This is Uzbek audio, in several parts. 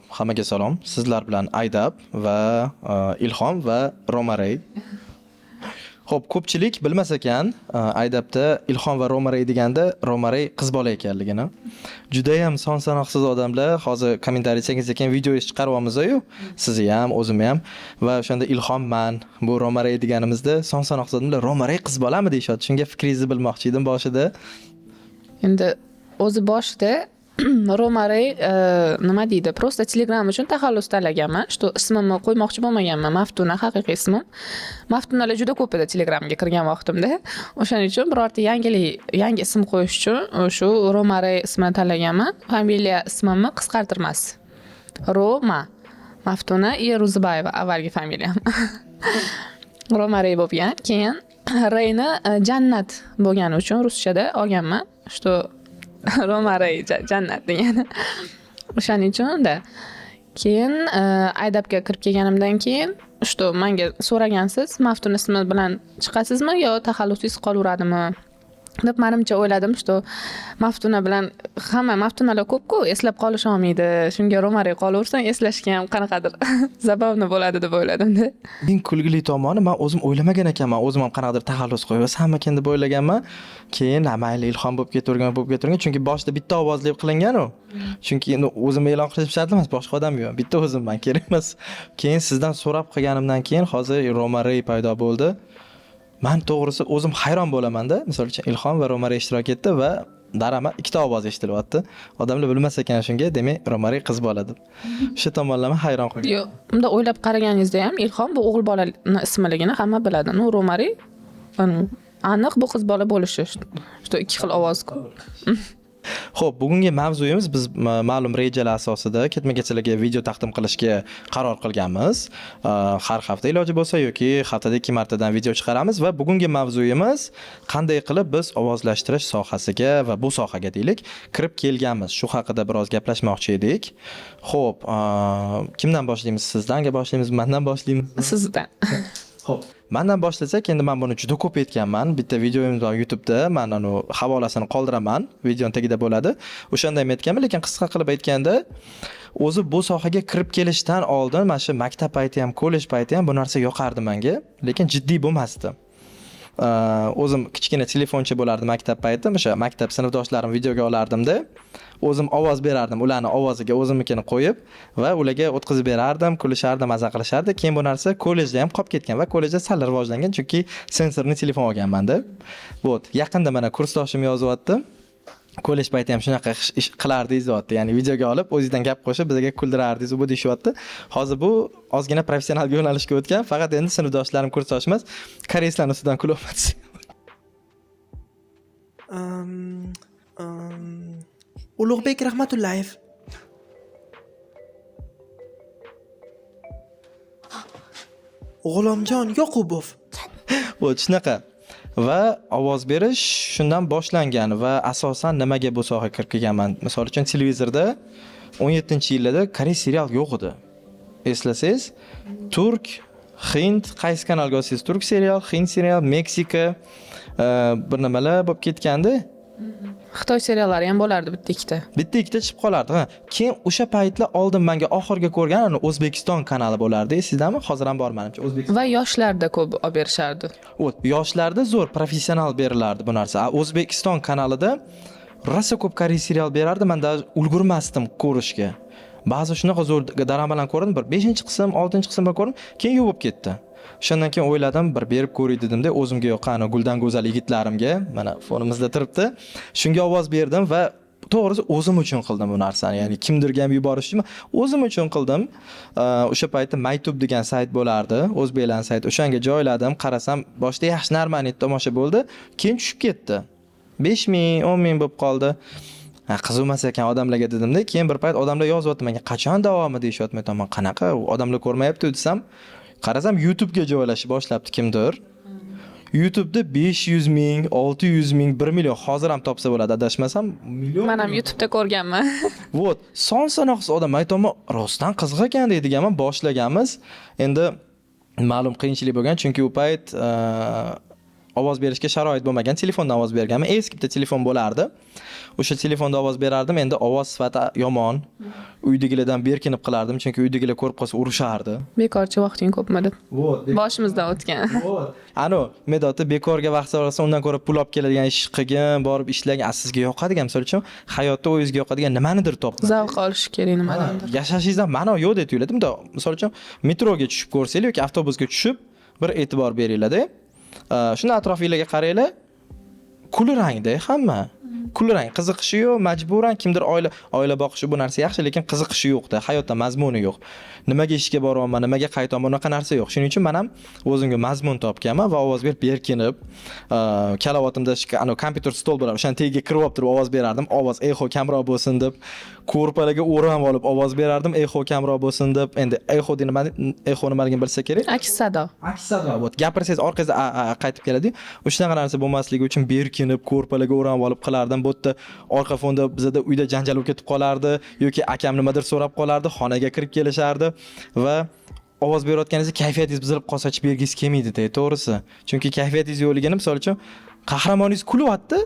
Xo'p, hammaga salom. Sizlar bilan Aydab va Ilhom va Romarey. Xo'p, ko'pchilik bilmas ekan, Aydabda Ilhom va Romarey deganda Romarey qiz bola ekanligini. Juda ham son sanoqsiz odamlar hozir kommentariy ekan video chiqaryapmiz-ku, sizni ham, o'zimni ham va o'shanda Ilhomman, bu Romarey deganimizda son sanoqsiz odamlar Romarey qiz bolami deyshadi. Shunga fikringizni bilmoqchi edim boshida. Endi o'zi boshida Romarey nima deydi? Prosta Telegram uchun taxallus tanlaganman. Shu ismimni qo'ymoqchi bo'lmaganman. Maftuna haqiqiy ismim. Maftunalar juda ko'p edi Telegramga kirgan vaqtimda. O'shaning uchun birorta yangi ism qo'yish uchun shu Romarey ismini tanlaganman. Familiya ismimni qisqartirmas. Roma. Maftuna Yeruzibayeva avvalgi familiyam. Romarey bo'lgan. Keyin Reyni jannat bo'lgani uchun ruschada olganman. Shu Romarey jannat degani. O'shaning uchun-da. Keyin Aydabga kirib kelganimdan keyin shu menga so'ragansiz, Maftun ismi bilan chiqasizmi yo taxallusingiz qolaveradimi deb menimcha o'yladim. Shu Maftuna bilan hamma Maftunalar ko'p-ku, eslab qolish olmaydi. Shunga Romarey qolaversin, eslashga ham qanaqadir zabavni bo'ladi deb o'yladim-da. Eng kulgili tomoni, men o'zim o'ylamagan ekanman. O'zim ham qanaqadir taxallus qo'yib hammakin deb o'ylaganman. Keyin mayli Ilhom bo'lib ketavergan, chunki boshida bitta ovozli qilingan-ku. Chunki endi o'zim e'lon qilish shart emas, boshqa odam yo'q. Bitta o'zimman, kerak emas. Keyin sizdan so'rab qilganimdan keyin hozir Romarey paydo bo'ldi. Men to'g'risi o'zim hayron bo'laman-da. Misol uchun Ilhom va Romarey ishtirok etdi va darama ikkita ovoz eshitilyapti. Odamlar bilmas ekan shunga, demak Romarey qiz bola deb. Shu tomonlama hayron qolgan. Yo'q, unda o'ylab qaraganingizda ham Ilhom bu o'g'il bolaning ismligini hamma biladi. No, Romarey aniq bu qiz bola bo'lishi. Shu ikki xil ovoz-ku. Xo'p, bugungi mavzuyimiz biz ma'lum rejalar asosida ketma-ketlarga video taqdim qilishga qaror qilganmiz. Har hafta iloji bo'lsa yoki haftada 2 martadan video chiqaramiz va bugungi mavzuyimiz qanday qilib biz ovozlashtirish sohasiga va bu sohaga deylik kirib kelganmiz. Shu haqida biroz gaplashmoqchi edik. Xo'p, kimdan boshlaymiz? Sizdan boshlaymiz, mendan boshlaymiz? Sizdan. Xo'p, mendan boshlasak, endi men buni juda ko'p aytganman. Bitta videoyim bor YouTube'da, men uni havolasini qoldiraman, videoning tagida bo'ladi. O'shanda ham aytganman, lekin qisqa qilib aytganda, o'zi bu sohaga kirib kelishdan oldin, mana shu maktab payti ham, kollej payti ham bu narsa yoqardi menga, lekin jiddiy bo'lmasdi. O'zim kichkina telefoncha bo'lardi maktab payti, o'sha maktab sinfdoshlarim videoga olardim-da, o'zim ovoz berardim, ularni ovoziga o'zimnikini qo'yib va ularga o'tkazib berardim, kulishardi, maza qilishardi. Keyin bu narsa kollejda ham qolib ketgan va kollejda sal rivojlangan, chunki sensorli telefon olganman-da. Bo't, yaqinda mana kursdoshim yozyapti. Kollej payti ham shunaqa ish qilardingiz deyapti. Ya'ni videoga olib, o'zingizdan gap qo'shib, bizga kuldirardingiz, bu deyapti. Hozir bu ozgina professional yo'nalishga o'tgan, faqat endi sinfdoshlarim, kursdoshimiz koreyslarning ustidan kulyapmiz. Ulug'bek Rahmatullayev. G'ulomjon Yoqubov. Bu shunaqa. Va ovoz berish shundan boshlangan va asosan nimaga bu sohaga kirib kelganman? Misol uchun televizorda 17-yillarda koreys serial yo'q edi. Eslasangiz, turk, hind, qaysi kanalga olsangiz turk serial, hind serial, Meksika bir nimalar bo'lib ketgandi. Xitoy seriallari ham bo'lardi bitta-ikkita. Bitta-ikkita chiqib qolardi. Keyin o'sha paytlar oldin menga oxirgi ko'rgan O'zbekiston kanali bo'lardi. Esingizmi? Hozir ham bor menimcha O'zbekiston. Va yoshlarda ko'p olib berishardi. Yoshlarda zo'r professional berilardi bu narsa. O'zbekiston kanalida rosa ko'p koreys serial berardi, men даже ulgurmasdim ko'rishga. Ba'zi shunaqa zo'r daramadan ko'rdim, bir 5-qism, 6-qismda ko'rdim, keyin yo'q bo'lib ketdi. Shundan keyin o'yladim, bir berib ko'ray dedim-da, o'zimga yoqqan guldan go'zal yigitlarimga, mana fonimizda turibdi. Shunga ovoz berdim va to'g'risi o'zim uchun qildim bu narsani. Ya'ni kimdirga ham yuborish uchun o'zim uchun qildim. O'sha paytda MyTube degan sayt bo'lardi, o'zbeklar sayti. O'shanga joyladim, qarasam, boshida yaxshi normal tomosha bo'ldi, keyin tushib ketdi. 5000, 10000 bo'lib qoldi. Qiziqmas ekan odamlarga dedim-da, keyin bir payt odamlar yozyapti menga, qachon davomi deyishyapti. Men tomon qanaqa odamlar ko'rmayapti desam, qarasam YouTube'ga joylashib boshlabdi kimdir. YouTube'da 500 ming, 600 ming, 1 million hozir ham topsa bo'ladi, adashmasam, million. Men ham YouTube'da ko'rganman. Vot, son sanoqsiz odam aytaman, rostdan qiziq ekan deydiganman, boshlaganmiz. Endi ma'lum qiyinchilik bo'lgan, chunki u payt ovoz berishga sharoit bo'lmagan telefondan ovoz berganman. Eski bitta telefon bo'lardi. O'sha telefonda ovoz berardim. Endi ovoz sifati yomon. Uydagilardan berkinib qilardim, chunki uydagilar ko'rib qolsa urishardi. Bekorchi vaqting ko'pmi deb. Boshimizdan o'tgan. Ano, medoti bekorga vaqt sarflasa undan ko'ra pul olib keladigan ish qilgan, borib ishlagan, sizga yoqadigan, misol uchun hayotda o'zingizga yoqadigan nimanidir toping. Zavq olish kerak nimadandir. Yashashingizdan ma'no yo'q deb o'yladim-da. Misol uchun metroga tushib ko'rsanglar yoki avtobusga tushib bir e'tibor beringlar-da. Shunda atrofingizga qaranglar. Kulrangda hamma. Kulrang, qiziqishi yo'q, majburan kimdir oila boqishi bu narsa yaxshi, lekin qiziqishi yo'q-da, hayotda mazmuni yo'q. Nimaga ishga boryapman, nimaga qaytaman, bunaqa narsa yo'q. Shuning uchun men ham o'zimga mazmun topganman va ovoz berib berkinib, kalavotimda ana kompyuter stol bilan o'shan tagiga kirib olib turib ovoz berardim. Ovoz eho kamroq bo'lsin deb, ko'rpalarga o'ram olib ovoz berardim, eho kamroq bo'lsin deb. Endi eho nimaligini bilsa kerak. Aks sado. Aks sado. Gapirsangiz orqangizda qaytib keladi. O'shanaqa narsa bo'lmasligi uchun berkinib, ko'rpalarga o'ram olib qilardim. Bu yerda orqa fonda bizda uyda janjal bo'lib ketib qolardi yoki akam nimadir so'rab qolardi, xonaga kirib kelishardi va ovoz berayotganingizda kayfiyatingiz buzilib qolsa-chi bergingiz kelmaydi-da, to'g'risi. Chunki kayfiyatingiz yo'qligini, misol uchun, qahramoningiz kulyapti,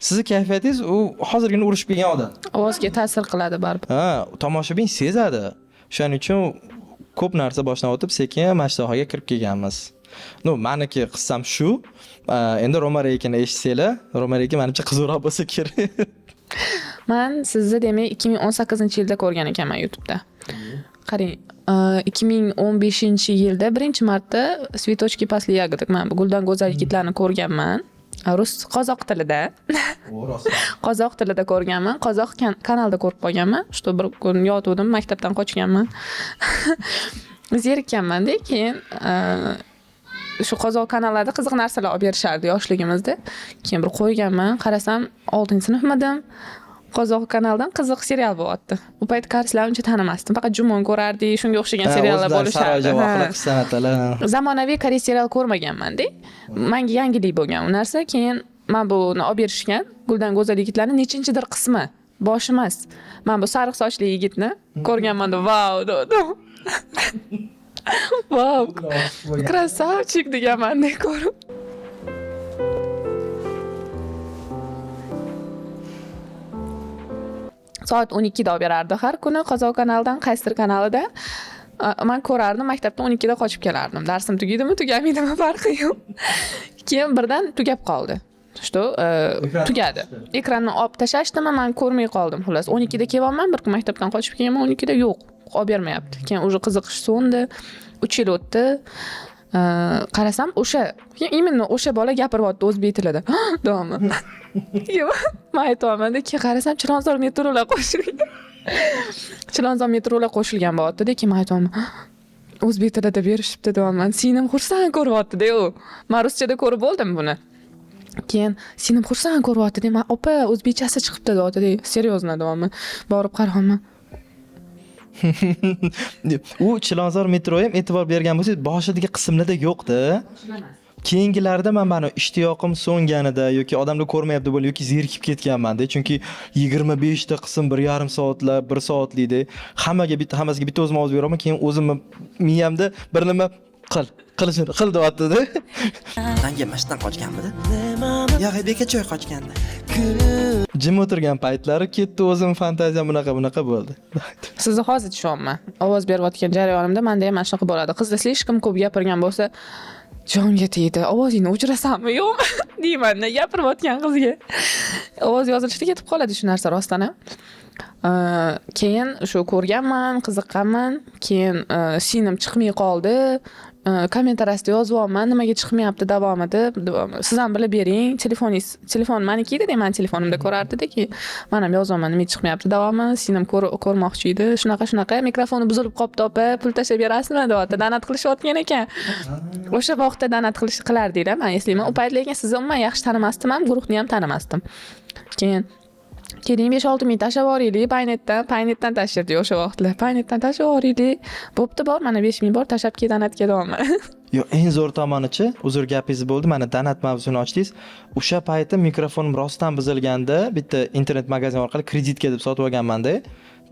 sizni kayfiyatingiz u hozirgina urishib kelgan odam. Ovozga ta'sir qiladi baribir. Ha, tomoshabin sezadi. Shuning uchun ko'p narsa boshdan o'tib sekin mashtahaga kirib kelganmiz. No, meniki qissam shu. Endi Romareykini eshitsanglar, Romareyki menimcha qiziqroq bo'lsa kerak. Men sizni demak 2018-yilda ko'rgan ekanman YouTube'da. Qarang, 2015-yilda birinchi marta Svetochki pasli ягодок men bu guldan go'zal yigitlarni ko'rganman. Qozoq tilida. Qozoq tilida ko'rganman. Qozoq kanalda ko'rib qolganman. Shu bir kun yotuvdim, maktabdan qochganman. Zerikkanman-da, keyin shu qozoq kanallarda qiziq narsalar olib berishardi yoshligimizda. Keyin bir qo'yganman, qarasam 6-sinfmidim. Qozoq kanaldan qiziq serial bo'lyapti. U payt qarislar uncha tanimasdim. Faqat Jumon ko'rardik, shunga o'xshagan seriallar bo'lishardi. Zamonaviy koreys serial ko'rmaganman-da. Menga yangilik bo'lgan u narsa. Keyin men buni olib berishgan. Guldan go'zal yigitlarni nechinchidir qismi. Bosh emas. Men bu sariq sochli yigitni ko'rganman-da, vau dedim. Vau. Krasavchik deganman-da ko'rib. Soat 12 da olib berardi har kuni Qozoq kanalidan, qaysidir kanalida. Men ko'rardim, maktabdan 12 da qochib kelardim. Darsim tugaydimi, tugamaydimi farqi yo'q. Keyin birdan tugab qoldi. Tugadi. Ekranni olib tashdimmi, men ko'rmay qoldim. Xullas 12 da kelyapman, bir kun maktabdan qochib kelganman, 12 da yo'q. Olib bermayapti. Keyin уже qiziqish so'ndi. 3 yil o'tdi. Qarasam imенно o'sha bola gapiryapti o'zbek tilida. Davomi. Yo'q, men aytayapman-da, keyin qarasam Chilonzor metrolar qo'shilgan. Chilonzor metrolar qo'shilgan bo'lyapti-da, keyin men aytayapman, o'zbek tilida berishibdi deyapman. Singlim xursand ko'ryapti-da u. Men ruschada ko'rib bo'ldim buni. Keyin singlim xursand ko'ryapti-da, men opa o'zbekchasi chiqibdi deyapti-da. Seriozno deyapman. Borib qarayapman. U Chilonzor metroga ham e'tibor bergan bo'lsangiz, boshidagi qismlarda yo'q-da. Keyingilarda men mana ishtiyoqim so'nganida yoki odamlar ko'rmayapti bo'lib yoki zerikib ketganman-da, chunki 25 ta qism 1,5 soatlar, 1 soatlikda hammasiga bitta o'zim ovoz beraman, keyin o'zimni miyamda bir nima qil deyapti-da. Menga mashdan qochganmidi? Yo'q, bekachoy qochgandi. Jim o'tirgan paytlari ketdi, o'zim fantaziyam bunaqa bo'ldi. Sizni hozir tushunyapman. Ovoz berayotgan jarayonimda menda ham mana shunaqa bo'ladi. Qizlar slishkim ko'p gapirgan bo'lsa, jonga tegdi. Ovozingni o'chirasanmi, yo'qmi? deyman-da gapirayotgan qizga. Ovoz yozilishda ketib qoladi shu narsa rostdan ham. Keyin shu ko'rganman, qiziqqanman. Keyin singlim chiqmay qoldi. Kommentariyada yozyapman, nimaga chiqmayapti davomida. Siz ham bilib bering. Telefon meniki edi, men telefonimda ko'rardi-ki. Men ham yozyapman, nimaga chiqmayapti davomi. Singlim ko'rmoqchi edi. Shunaqa mikrofoni buzilib qolibdi, opa, pul tashlab berasizmi deyapti. Donat qilishayotgan ekan. O'sha vaqtda donat qilardinglar, men eslayman. U payt lekin sizni umuman yaxshi tanimasdim, ham guruhni ham tanimasdim. Keyin 5-6 ming tashlab yuboraylik, paynetdan tashirdi o'sha vaqtlar. Paynetdan tashlab yuboraylik. Bo'pti bor, mana 5 ming bor tashlab ket donatga deyapman. Yo, eng zo'r tomonichi, uzr gapingiz bo'ldi, mana donat mavzusini ochdingiz. O'sha payti mikrofonim rostdan buzilganda, bitta internet magazin orqali kreditga deb sotib olganman-da.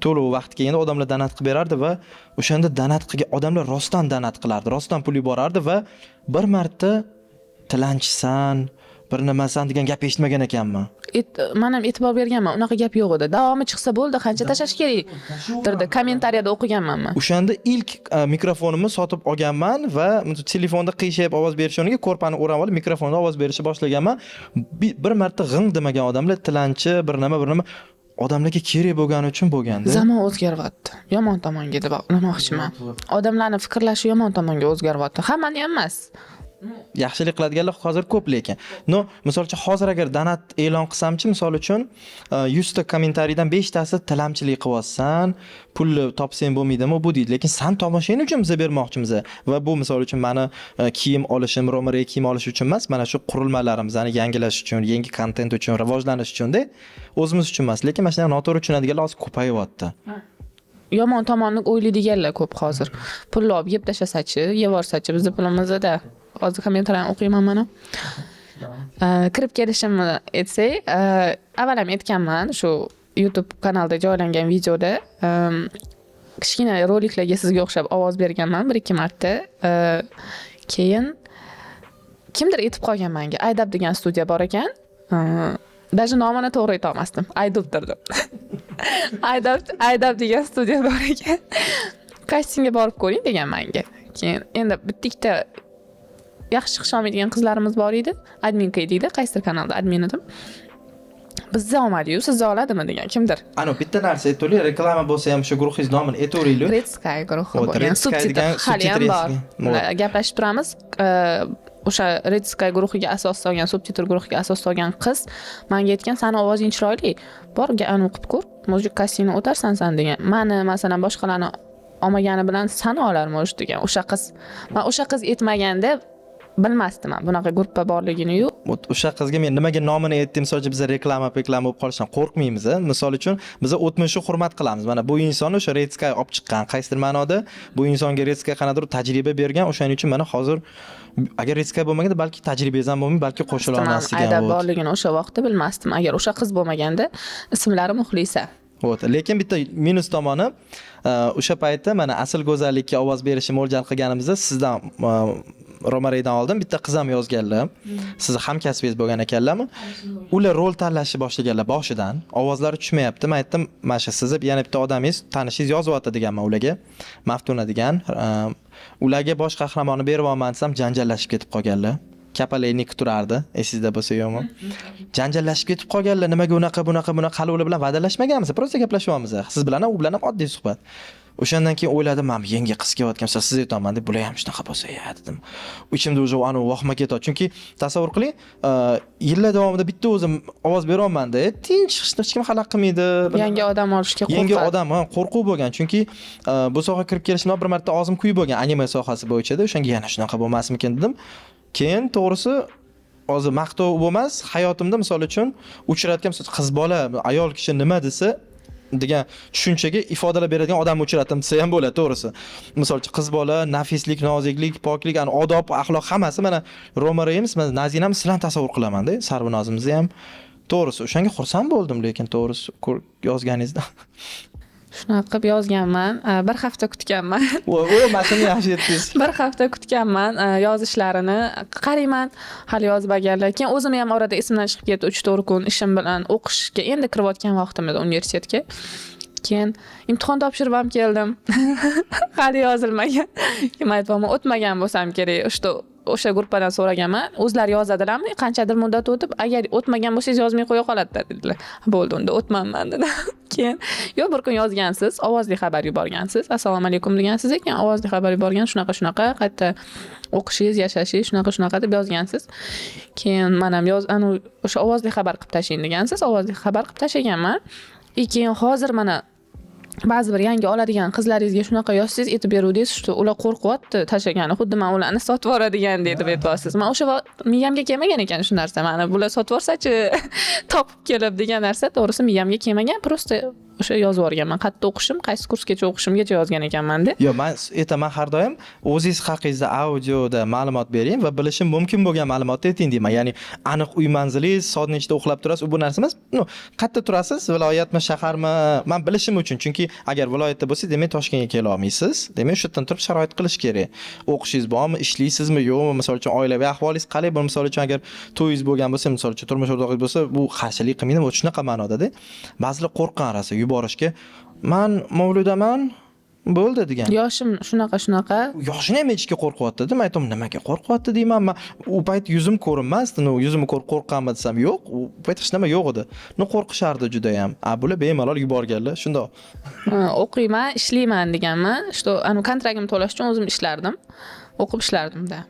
To'lov vaqt kelganda odamlar donat qilib berardi va o'shanda donat qilgan odamlar rostdan donat qilardi, rostdan pul yuborardi va bir marta tilanchisan, bir nimasan degan gap eshitmagan ekanman. Men ham e'tibor berganman, unaqa gap yo'q edi. Davomi chiqsa bo'ldi, qancha tashlash kerak dirdi. Kommentariyada o'qiganman men. O'shanda ilk mikrofonimni sotib olganman va telefonda qiyshayib ovoz berish o'rniga ko'rpani o'rab olib mikrofonda ovoz berishni boshlaganman. Bir marta g'ing demagan odamlar tilanchi, bir nima odamlarga kerak bo'lgani uchun bo'lganda. Zamon o'zgaryapti. Yomon tomonga deb demoqchiman. Odamlarning fikrlashi yomon tomonga o'zgaryapti. Hammani ham emas. Yaxshilik qiladiganlar hozir ko'p lekin. Misol uchun hozir agar donat e'lon qilsamchi, misol uchun 100 ta kommentariydan 5 tasi tilamchilik qilyapsan, pulni topsang bo'lmaydimi bu deydi. Lekin san tomoshabin uchun biz bermoqchimiz va bu misol uchun meni kiyim olishim, Romaray kiyim olish uchun emas, mana shu qurilmalarimizni yangilash uchun, yangi kontent uchun, rivojlanish uchun-da, o'zimiz uchun emas. Lekin mana shunday noto'g'ri tushunadiganlar hozir ko'payyapti. Yomon tomonni o'ylaydiganlar ko'p hozir. Pulni olib yeb tashlasachi, yevorsachi, biz pulimizda. Hozir kommentariyani o'qiyman mana. Kirib kelishimni aytsak, avval ham aytganman, shu YouTube kanalda joylangan videoda kichkina roliklarga sizga o'xshab ovoz berganman 1-2 marta. Keyin kimdir aytib qolgan menga, Aydab degan studiya bor ekan. Даже nomini to'g'ri ayta olmasdim. Aydab derdim. Aydab degan studiya bor ekan. Kastingga borib ko'ring degan menga. Keyin endi bitta yaxshi chiqish olmaydigan qizlarimiz bor edi. Adminka deydi, qaysidir kanalda admin edim. Bizda olmadi-yu, sizda oladimi degan kimdir. Ana bitta narsa aytaylik, reklama bo'lsa ham shu guruhingiz nomini aytavering. Red Sky guruhi bo'lgan. Subtitr hali ham bor. Gaplashib turamiz. O'sha Red Sky guruhiga asos solgan, subtitr guruhiga asos solgan qiz menga aytgan, "Sani ovozing chiroyli. Bor, uni o'qib ko'r. Mujik kastingni o'tarsan sen" degan. Meni masalan boshqalarni olmagani bilan sani olarmi degan. O'sha qiz aytmaganda bilmasdim men bunaqa gruppa borligini-yu. O'sha qizga men nimaga nomini aytdim, misol uchun biz reklama bo'lib qolishdan qo'rqmaymiz. Misol uchun biz o'tmishni hurmat qilamiz. Mana bu insonni o'sha Red Sky olib chiqqan, qaysidir ma'noda bu insonga Red Sky qanaqadir tajriba bergan. O'shaning uchun mana hozir agar Red Sky bo'lmaganda balki tajribangiz ham bo'lmay, balki qo'shila olmasdik ham. Aydab borligini o'sha vaqtda bilmasdim. Agar o'sha qiz bo'lmaganda ismlari Muxlisa. Lekin bitta minus tomoni, o'sha paytda mana asl go'zallikka ovoz berishni mo'ljal qilganimizda sizdan Romaraydan oldin bitta qiz ham yozganlar. Sizni hamkasbingiz bo'lgan ekanlarmi? Ular rol tanlashni boshlaganlar boshidan. Ovozlari tushmayapti. Men aytdim, "Mana shu siz yana bitta odamingiz, tanishingiz yozyapti" deganman ularga. Maftuna degan. Ularga bosh qahramonni berib olman desam, janjallashib ketib qolganlar. Kapalaynik turardi, esingizda bo'lsa yo'qmi? Janjallashib ketib qolganlar. Nimaga unaqa hali ular bilan va'dalashmaganmiz, prosta gaplashyapmiz. Siz bilan ham u bilan ham oddiy suhbat. O'shandan keyin o'yladim, men yangi qiz kelayotgan bo'lsa siz aytaman deb, bular ham shunaqa bo'lsa ya dedim. Ichimda o'zi anu vahma ketadi. Chunki tasavvur qiling, yillar davomida bitta o'zim ovoz bera olmanda, tinch hech kim xalaq qilmaydi. Yangi odam olishga qo'rqadi. Yangi odam qo'rquv bo'lgan. Chunki bu sohaga kirib kelishimdan bir marta og'zim kuyib bo'lgan anime sohasi bo'yicha-da. O'shanga yana shunaqa bo'lmasmikin dedim. Keyin to'g'risi hozir maqtov bo'lmas, hayotimda misol uchun uchratgan qiz bola, ayol kishi nima desa degan tushunchaga ifodalar beradigan odamni uchratdim desa ham bo'ladi, to'g'risi. Misol uchun qiz bola, nafislik, noziklik, poklik, odob, axloq hammasi mana Romarayimiz, mana Nazinamiz sizlarni tasavvur qilaman-da, Sarvinozimizni ham. To'g'risi, o'shanga xursand bo'ldim, lekin to'g'risi yozganingizda. Shunaqa qilib yozganman. Bir hafta kutganman. Matnni yaxshi aytdingiz. Bir hafta kutganman yozishlarini. Qarayman, hali yozmaganlar. Keyin o'zim ham orada esimdan chiqib ketdi, 3-4 kun ishim bilan o'qishga endi kirayotgan vaqtim edi universitetga. Keyin imtihon topshirib ham keldim. Hali yozilmagan. Keyin aytmoqman, o'tmagan bo'lsam kerak. O'sha gruppadan so'raganman, o'zlari yozadilarmi? Qanchadir muddat o'tib, agar o'tmagan bo'lsangiz yozmay qo'ya qoladi dedilar. Bo'ldi, unda o'tmanman dedim. Keyin yo'q, bir kun yozgansiz, ovozli xabar yuborgansiz, assalomu alaykum degansiz ekan, ovozli xabar yuborgan, shunaqa, qayta o'qishingiz, yashashingiz, shunaqa deb yozgansiz. Keyin men ham o'sha ovozli xabar qilib tashlang degansiz, ovozli xabar qilib tashlaganman. Keyin hozir mana ba'zi bir yangi oladigan qizlaringizga shunaqa yozsangiz aytib beruvdingiz, ular qo'rqyapti tashlagani, xuddi men ularni sotib yuboradigan deb aytyapsiz. Men o'sha miyamga kelmagan ekan shu narsa. Mana bular sotib yuborsachi topib kelib degan narsa to'g'risi miyamga kelmagan. Prosta o'sha yozib yuborganman. Qayerda o'qishim, qaysi kursgacha o'qishimgacha yozgan ekanman-da. Yo'q, men aytaman har doim o'zingiz haqingizda audioda ma'lumot bering va bilishim mumkin bo'lgan ma'lumotni ayting deyman. Ya'ni aniq uy manzilingiz, soat nechida uxlab turasiz, bu narsa emas. Qayerda turasiz, viloyatmi, shaharmi, men bilishim uchun. Chunki agar viloyatda bo'lsangiz, demak Toshkentga kela olmaysiz. Demak, shu yerdan turib sharoit qilish kerak. O'qishingiz bormi, ishlaysizmi, yo'qmi, misol uchun oilaviy ahvolingiz qalay, bu misol uchun agar to'yingiz bo'lgan bo'lsa, misol uchun turmush o'rtog'ingiz bo'lsa, bu qarshilik qilmaydi, bu shunaqa ma'noda-da. Ba'zilar qo'rqqan rosa yuborishga. Men Mavludaman bo'ldi degan. Yoshim shunaqa. Yoshini ham hechga qo'rqyapti-da. Men aytaman, nimaga qo'rqyapti deyman. Men u payt yuzim ko'rinmasdi. Yuzimni ko'rib qo'rqqanmi desam, yo'q. U payt hech nima yo'q edi. Qo'rqishardi juda ham. Bular bemalol yuborganlar, shundoq. O'qiyman, ishlayman deganman. Что, kontragimni to'lash uchun o'zim ishlardim. O'qib ishlardim-da.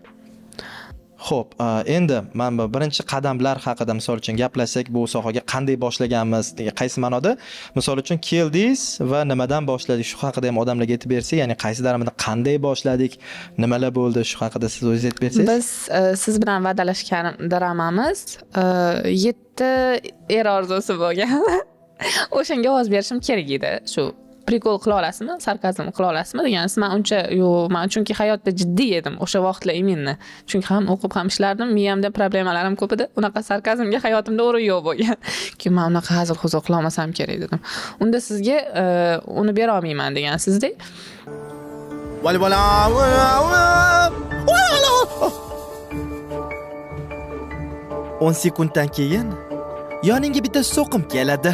Xo'p, endi men birinchi qadamlar haqida misol uchun gaplashsak, bu sohaga qanday boshlaganmiz, qaysi ma'noda? Misol uchun keldingiz va nimadan boshladik, shu haqida ham odamlarga aytib bersak, ya'ni qaysi daramada qanday boshladik, nimalar bo'ldi, shu haqida siz o'zingiz aytib bersangiz. Biz siz bilan va'dalashgan daramamiz 7 orzusi bo'lgan. O'shanga ovoz berishim kerak edi. Shu prikol qila olasizmi, sarkazm qila olasizmi degansiz. Men uncha men chunki hayotda jiddiy edim o'sha vaqtlar iminni. Chunki ham o'qib ham ishlardim, miyamda problemalarim ko'p edi. Unaqa sarkazmga hayotimda o'rin yo'q bo'lgan. Keyin men unaqa hazil huzur qila olmasam kerak dedim. Unda sizga uni bera olmayman degansizda. 10 sekunddan keyin yoningga bitta so'qim keladi.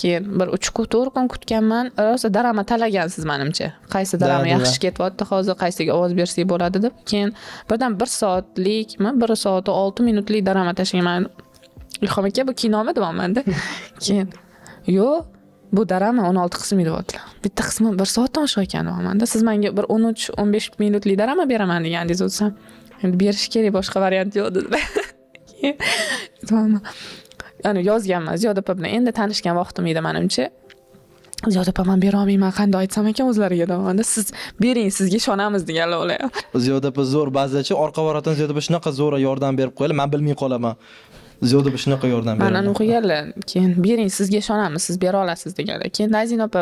Keyin bir 3-4 kun kutganman. Rosa daromad talagansiz menimcha. Qaysi daromad yaxshi ketyapti hozir, qaysiga ovoz bersak bo'ladi deb. Keyin birdan 1 soatlikmi, 1 soat 6 minutlik daromad tashlagan. Ilhom aka, bu kinomi deyapman-da. Keyin yo'q, bu daromad 16 qism deyaptilar. Bitta qismi 1 soatdan oshiq ekan deyapman-da. Siz menga bir 13-15 minutlik daromad beraman degandingiz o'tsam. Endi berish kerak, boshqa variant yo'q dedi. Keyin yani yozganman Ziyoda opa bilan endi tanishgan vaqtim edi menimcha. Ziyoda opa, men bera olmayman, qanday aytsam ekan o'zlariga deyapman-da. Siz bering, sizga ishonamiz deganlar o'lar. Ziyoda opa zo'r ba'zilarcha orqa varotdan Ziyoda opa shunaqa zo'r yordam berib qo'yadi, men bilmay qolaman. Ziyoda opa shunaqa yordam beradi. Mana o'qiganlar, keyin bering, sizga ishonamiz, siz bera olasiz deganlar. Keyin Nazina opa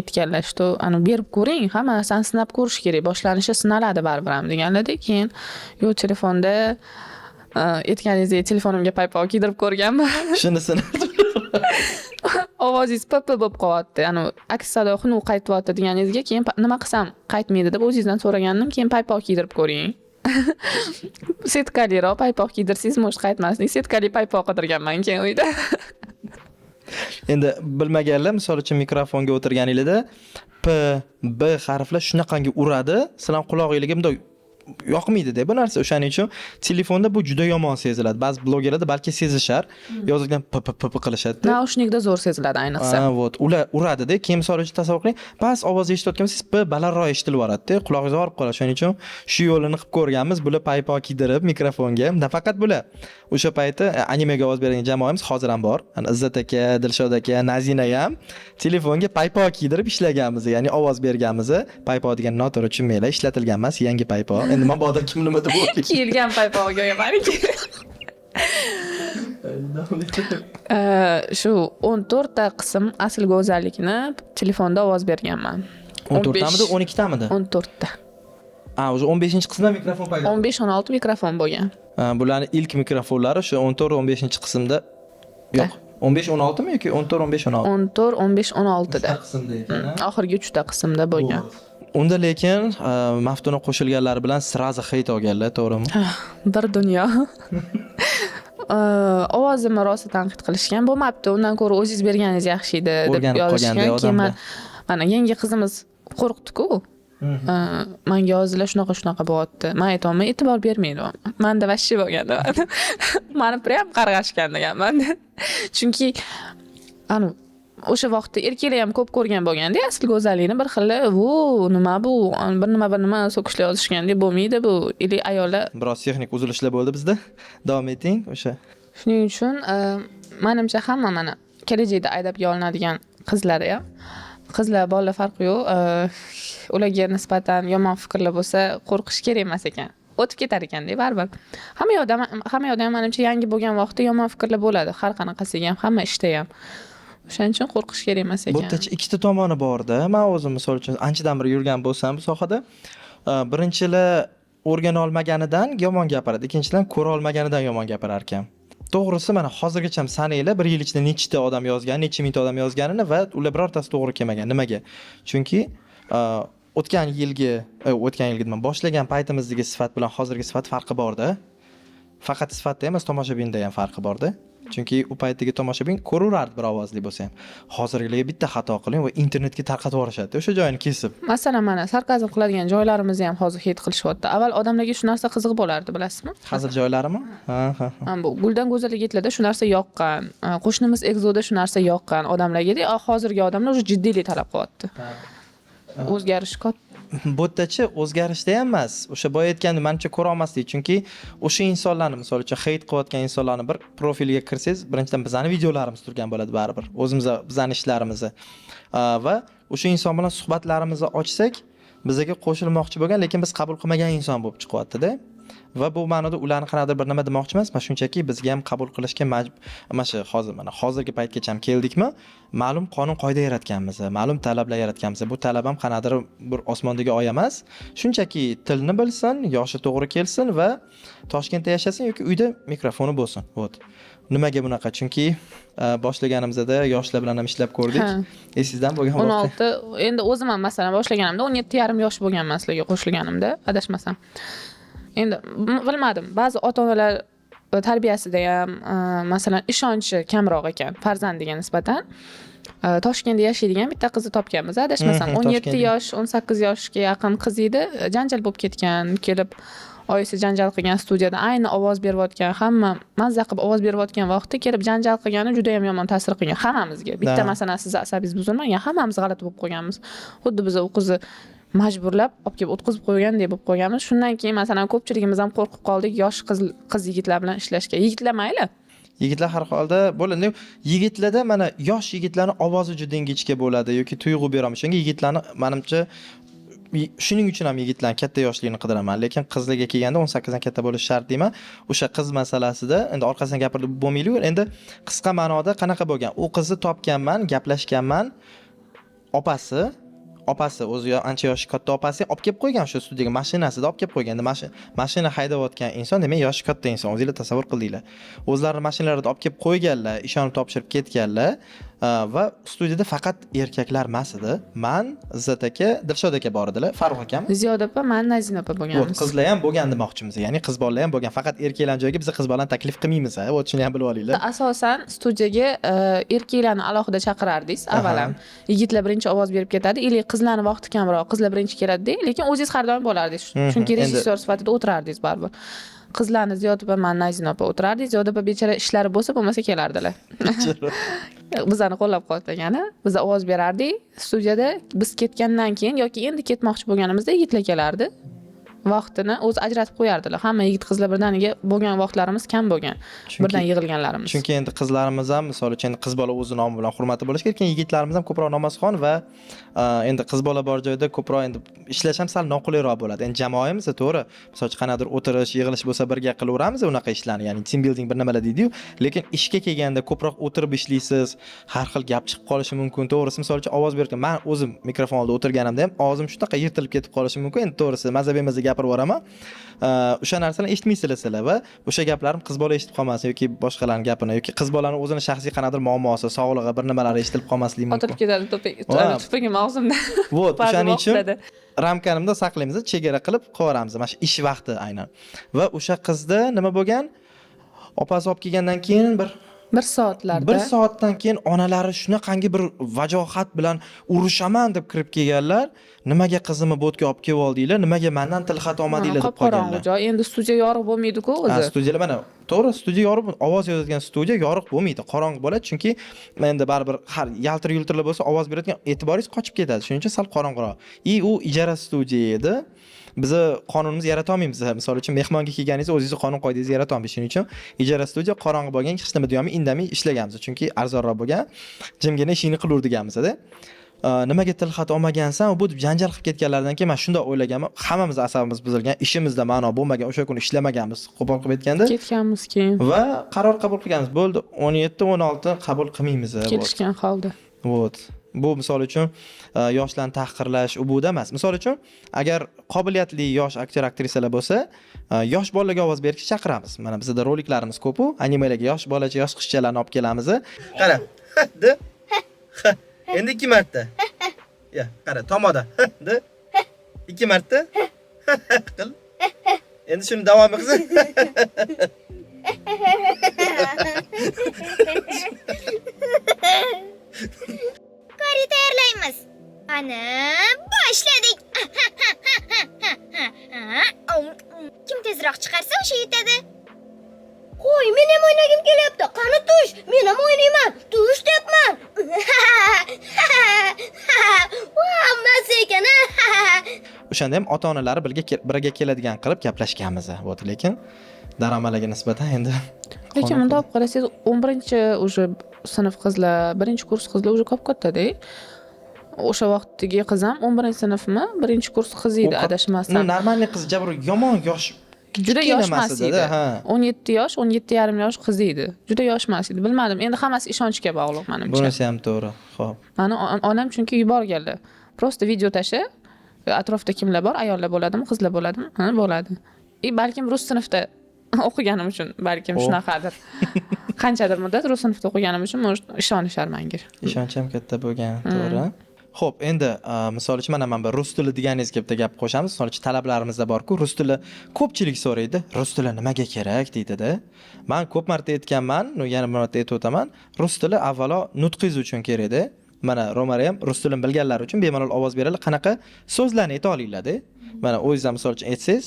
aytganlar, что berib ko'ring, hamma narsani sinab ko'rish kerak, boshlanishi sinaladi baribir ham deganlar-da. Keyin yo'q, telefonda aytganingizdek telefonimga paypoq kiydirib ko'rganman. Shunisini. Ovozingiz papa bo'lib qolyapti. Aks sado xunuk qaytyapti deganingizga keyin nima qilsam qaytmaydi deb o'zingizdan so'ragandim. Keyin paypoq kiydirib ko'ring. Setkaliroq paypoq kiydirsangiz mo'sh qaytmaslik. Setkali paypoq qidirganman keyin uyda. Endi bilmaganlar, misol uchun mikrofonga o'tirganingizda P, B harflar shunaqangi uradi, sizlar qulog'ingizga bunday yoqmaydi-da bu narsa. O'shaning uchun telefonda bu juda yomon seziladi. Ba'zi blogerlarda balki sezishar, yozilgan p qilishadi. Naushnikda zo'r seziladi ayniqsa. Vot, ular uradi-da. Keyin misol uchun tasavvur qiling, ba'zi ovoz eshitayotgansiz p balandroq eshitilib boradi-da, qulog'ingizga borib qoladi. Shuning uchun shu yo'lini qilib ko'rganmiz. Bular paypoq kiydirib mikrofonga, nafaqat bular. O'sha payti animega ovoz bergan jamoamiz hozir ham bor. Izzat aka, Dilshod aka, Nazina ham telefonga paypoq kiydirib ishlaganmiz, ya'ni ovoz berganmiz. Paypoq degan noto'g'ri tushunmanglar, ishlatilgan emas, yangi paypoq. Endi mabodo kim nima deb o'ylaydi. Kiyilgan paypog'iga baraka. Shu 14 ta qism asl go'zallikni telefonda ovoz berganman. 14 tamidi, 12 tamidi? 14 ta. O'sha 15-qismda mikrofon paydo. 15-16 mikrofon bo'lgan. Bularning ilk mikrofonlari shu 14-15-qismda. Yo'q, 15-16 mi yoki 14-15-16? 14-15-16 da. qismda ekan. Oxirgi 3 ta qismda bo'lgan. Unda lekin Maftuna qo'shilganlari bilan sirazi hit olganlar, to'g'rimi? Bir dunyo. Ovozimni rosa tanqid qilishgan. Bo'lmabdi, undan ko'ra o'zingiz berganingiz yaxshi edi deb yozishgan. Keyin mana yangi qizimiz qo'rqdi-ku. Menga yozdilar shunaqa bo'lyapti. Men aytaman, e'tibor bermaydi. Menda vashshi bo'lganda. Meni prям qarg'ashgan deganman. Chunki o'sha vaqtda erkaklar ham ko'p ko'rgan bo'lganda, asl go'zallikni bir xil, nima bu, bir nima so'kishlar yozishgandek bo'lmaydi bu. Ili ayollar biroz texnik uzilishlar bo'ldi bizda. Davom eting o'sha. Shuning uchun menimcha hamma mana kelajakda aydabga olinadigan qizlar ham, qizlar bolalar farqi yo'q. Ularga nisbatan yomon fikrlar bo'lsa, qo'rqish kerak emas ekan. o'tib ketar ekanda baribir. Hamma yoqda ham menimcha yangi bo'lgan vaqtda yomon fikrlar bo'ladi, har qanaqasiga ham, hamma ishda ham. O'shaning uchun qo'rqish kerak emas ekan. Bu yerda ikkita tomoni bor-da. Men o'zim misol uchun anchadan beri yurgan bo'lsam bu sohada, birinchilar o'rgana olmaganidan yomon gapiradi, ikkinchidan ko'ra olmaganidan yomon gapirar ekan. To'g'risi mana hozirgacha ham sananglar, bir yil ichida nechta odam yozgan, necha mingta odam yozganini va ular birortasi to'g'ri kelmagan. Nimaga? Chunki o'tgan yilgi nima boshlagan paytimizdagi sifat bilan hozirgi sifat farqi bor-da. Faqat sifatda emas, tomoshabinda ham farqi bor-da. Chunki u paytdagi tomoshabin ko'raverardi bir ovozli bo'lsa ham. Hozirgilarga bitta xato qiling va internetga tarqatib yuborishadi. O'sha joyini kesib. Masalan, mana sarkazm qiladigan joylarimizni ham hozir hit qilishyapti. Avval odamlarga shu narsa qiziq bo'lardi, bilasizmi? Hazil joylarimi? Ha. Bu Guldan go'zallik yetlarda shu narsa yoqqan. Qo'shnimiz Exoda shu narsa yoqqan odamlarga-da, hozirgi odamlar уже jiddiylik talab qilyapti. O'zgarish Bu yerdachi o'zgarishda ham emas. O'sha boya aytganda menimcha ko'ra olmaslik. Chunki o'sha insonlarni, misol uchun hate qilayotgan insonlarni bir profiliga kirsangiz, birinchidan bizning videolarimiz turgan bo'ladi baribir. Bizning ishlarimizni. Va o'sha inson bilan suhbatlarimizni ochsak, bizga qo'shilmoqchi bo'lgan, lekin biz qabul qilmagan inson bo'lib chiqyapti-da. Va bu ma'noda ularni qanaqadir bir nima demoqchi emas, mana shunchaki bizga ham qabul qilishga mana shu hozirgi paytgacha ham keldikmi, ma'lum qonun qoida yaratganmiz, ma'lum talablar yaratganmiz. Bu talab ham qanaqadir bir osmondagi oy emas, shunchaki tilni bilsin, yoshi to'g'ri kelsin va Toshkentda yashasin yoki uyda mikrofoni bo'lsin. Vot. Nimaga bunaqa? Chunki boshlaganimizda yoshlar bilan ham ishlab ko'rdik. Esingizdan bo'lgan 16, endi o'zim ham masalan boshlaganimda 17,5 yosh bo'lganman sizlarga qo'shilganimda, adashmasam. Endi bilmadim, ba'zi ota-onalar tarbiyasida ham masalan ishonchi kamroq ekan farzandiga nisbatan. Toshkentda yashaydigan bitta qizni topganmiz, adashmasam 17 yosh, 18 yoshga yaqin qiz edi, janjal bo'lib ketgan, kelib oyisi janjal qilgan studiyada ayni ovoz berayotgan, hamma mazza qilib ovoz berayotgan vaqtda kelib janjal qilgani juda ham yomon ta'sir qilgan hammamizga. Bitta masalan siz asabingiz buzilmagan, hammamiz g'alati bo'lib qolganmiz. Xuddi biz u qizni majburlab olib kelib o'tkazib qo'ygandek bo'lib qolganmiz. Shundan keyin masalan ko'pchiligimiz ham qo'rqib qoldik yosh qiz yigitlar bilan ishlashga. Yigitlar mayli. Yigitlar har holda bo'ladi. Yigitlarda mana yosh yigitlarning ovozi juda ingichka bo'ladi yoki tuyg'u beramiz. Shunga yigitlarni menimcha shuning uchun ham yigitlarning katta yoshligini qidiraman, lekin qizlarga kelganda 18 dan katta bo'lish shart deyman. O'sha qiz masalasida endi orqasidan gapirib bo'lmaydi-ku. Endi qisqa ma'noda qanaqa bo'lgan? U qizni topganman, gaplashganman. Opasi o'zi ancha yoshi katta opasi olib kelib qo'ygan shu studiyaga, mashinasida olib kelib qo'ygan. Mashina haydayotgan inson, demak yoshi katta inson. O'zingizlar tasavvur qildinglar. O'zlarining mashinlarida olib kelib qo'yganlar, ishonib topshirib ketganlar va studiyada faqat erkaklar emas edi. Men, Izzat aka, Dilshod aka bor edilar, Farruh akam. Ziyoda opa, men Nazina opa bo'lganmiz. Qizlar ham bo'lgan demoqchimiz. Ya'ni qiz bolalar ham bo'lgan. Faqat erkaklarning joyiga biz qiz bolani taklif qilmaymiz, ha. Shuni ham bilib olinglar. Asosan studiyaga erkaklarni alohida chaqirardingiz. Avval ham yigitlar birinchi ovoz berib ketadi, ili qizlarning vaqti kamroq, qizlar birinchi keladi-da, lekin o'zingiz har doim bo'lardingiz. Chunki rejissyor sifatida o'tirardingiz baribir. Qizlarni Ziyoda opa, men Nazina opa o'tirardik. Ziyoda opa bechara ishlari bo'lmasa kelardilar. Bizlarni qo'llab-quvvatlagani, biz ovoz berardik studiyada. Biz ketgandan keyin yoki endi ketmoqchi bo'lganimizda yigitlar kelardi. Vaqtini o'zi ajratib qo'yardilar. Hamma yigit qizlar birdaniga bo'lgan vaqtlarimiz kam bo'lgan. Birdan yig'ilganlarimiz. Chunki endi qizlarimiz ham, misol uchun qiz bola o'zi nomi bilan hurmati bo'lish kerak, lekin yigitlarimiz ham ko'proq namozxon va endi qiz bola bor joyda ko'proq endi ishlash ham sal noqulayroq bo'ladi. Endi jamoamiz to'g'ri, misol uchun qanaqadir o'tirish, yig'ilish bo'lsa birga qilaveramiz unaqa ishlarni, ya'ni team building bir nimalar deydi-yu, lekin ishga kelganda ko'proq o'tirib ishlaysiz, har xil gap chiqib qolishi mumkin. To'g'risi, misol uchun ovoz bergan, men o'zim mikrofon oldida o'tirganimda ham ovozim shunaqa yirtilib ketib qolishi mumkin. Endi to'g'risi, mazhabimizda gapirib boraman. O'sha narsalarni eshitmaysizlar sizlar va o'sha gaplarim qiz bola eshitib qolmasin yoki boshqalarning gapini yoki qiz bolaning o'zini shaxsiy qanaqadir muammosi, sog'lig'i, bir nimalari eshitilib qolmasligi mumkin. Otilib ketadi tupagim og'zimda. Vot, o'shaning uchun ramkanimda saqlaymiz, chegara qilib qo'yamiz. Mana shu ish vaqti aynan. Va o'sha qizda nima bo'lgan? Opasi olib kelgandan keyin bir soatdan keyin onalari shunaqangi bir vajohat bilan urishaman deb kirib kelganlar. Nimaga qizimni bo'tga olib kelib oldinglar? Nimaga mendan tilxat olmadinglar deb qolganlar. Joy endi studiya yoriq bo'lmaydi-ku o'zi. Studiyalar mana to'g'ri, studiya yoriq, ovoz yozadigan studiya yoriq bo'lmaydi, qorong'i bo'ladi, chunki endi baribir har yaltir-yultirlar bo'lsa ovoz beradigan e'tiboringiz qochib ketadi. Shuning uchun sal qorong'iroq. U ijara studiya edi. Bizni qonunimiz yarata olmaymiz. Misol uchun mehmonga kelganingizda o'zingiz qonun qoidangizni yarata olmaysiz. Shuning uchun ijara studiya qorong'i bo'lgan, hech nima deyolmay indamay ishlaganmiz. Chunki arzonroq bo'lgan, jimgina ishini qilaverganmiz-da. nimaga tilxat olmagansan bu deb janjal qilib ketganlaridan keyin men shunday o'ylaganman, hammamiz asabimiz buzilgan, ishimizda ma'no bo'lmagan, o'sha kuni ishlamaganmiz, qo'pol qilib aytganda ketganmiz keyin va qaror qabul qilganmiz. Bo'ldi, 17-16 qabul qilmaymiz. kelishgan holda. Вот. Bu misol uchun yoshlarni tahqirlash ubuda emas. Misol uchun agar qobiliyatli yosh aktyor aktrisalar bo'lsa, yosh bolalarga ovoz berishga chaqiramiz. Mana bizda roliklarimiz ko'p-ku, animalarga yosh bolacha, yosh qizchalarni olib kelamiz. Qara. De. Endi 2 marta. Ya, qara, tomoda. De. 2 marta. Qil. Endi shuni davom qilsa. Kari tayyorlaymiz. Ana, boshladik. Kim tezroq chiqarsa o'sha yetadi. Qo'y, men ham o'ynagim kelyapti. Qani tush, men ham o'ynayman. Tush debman. Hammasi ekan. O'shanda ham ota-onalari birga keladigan qilib gaplashganmiz. Вот, lekin daromadlarga nisbatan endi Lekin bunda olib qarasangiz 11-chi уже sinf qizlar, 1-kurs qizlar уже ko'p katta-da. O'sha vaqtdagi qiz ham 11-sinfmi, 1-kurs qiz edi adashmasam. Normalniy qiz jabr yomon yosh. Juda yosh emas edi. Ha. 17 yosh, 17,5 yosh qiz edi. Juda yosh emas edi. Bilmadim. Endi hammasi ishonchga bog'liq menimcha. Bunisi ham to'g'ri. Xo'p. Mani onam chunki yuborganlar. Prosta video tasha. Atrofda kimlar bor? Ayollar bo'ladimi, qizlar bo'ladimi? Ha, bo'ladi. Balkim rus sinfda o'qiganim uchun, balkim shunaqadir. Qanchadir muddat rus sinfda o'qiganim uchun ishonishar menga. Ishonch ham katta bo'lgan, to'g'ri. Xo'p, endi misol uchun mana bu rus tili deganingizga bitta gap qo'shamiz. Misol uchun talablarimizda bor-ku, rus tili ko'pchilik so'raydi. Rus tili nimaga kerak deydi-da. Men ko'p marta aytganman, yana bir marta aytib o'taman. Rus tili avvalo nutqingiz uchun kerak-da. Mana Romari ham rus tilini bilganlar uchun bemalol ovoz beradi. Qanaqa so'zlarni ayta olinglar-da. Mana o'zingizdan misol uchun aytsangiz,